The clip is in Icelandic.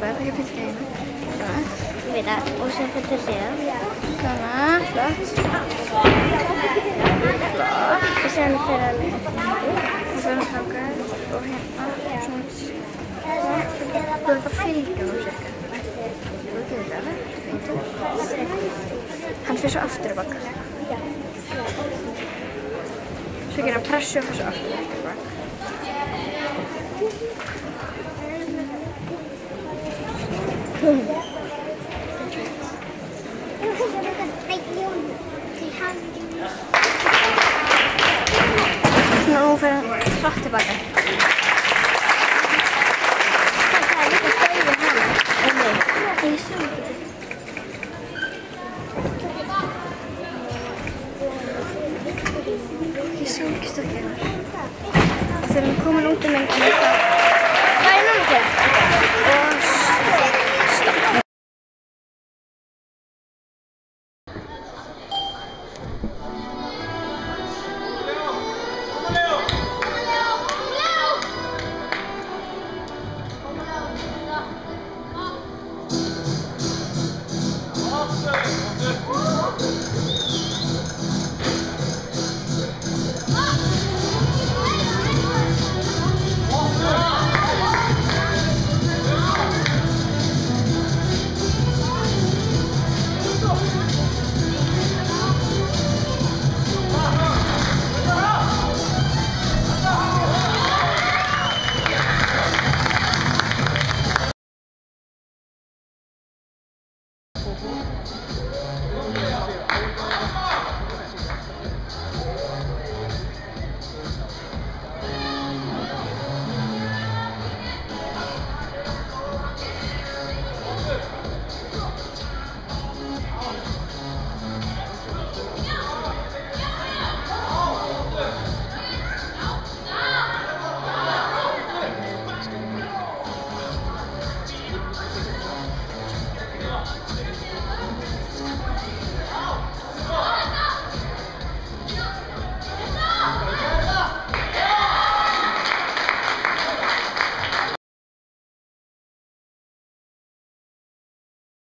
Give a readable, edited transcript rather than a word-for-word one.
toppar og ég fylgdi hérna. Svona. Ég veit það. Og sem þetta séð. Svona, flott. Og sem fyrir að leita. Og svo hérna þangað og hérna svona. Þú ert að fylgja hún cirka. Þú getur það alveg. Hann fyrir svo aftur á bak. Svo gerir hann pressu og fyrir svo aftur á bak. Svona nú fyrir hann hratt tilbaka. Það er líka stöðið hana. Nei, ég sá ekki þetta. Ég sá ekki stökkið hennar. Og þegar hann komin út myndinni þá... Hvað er núna að gera? Og stopp.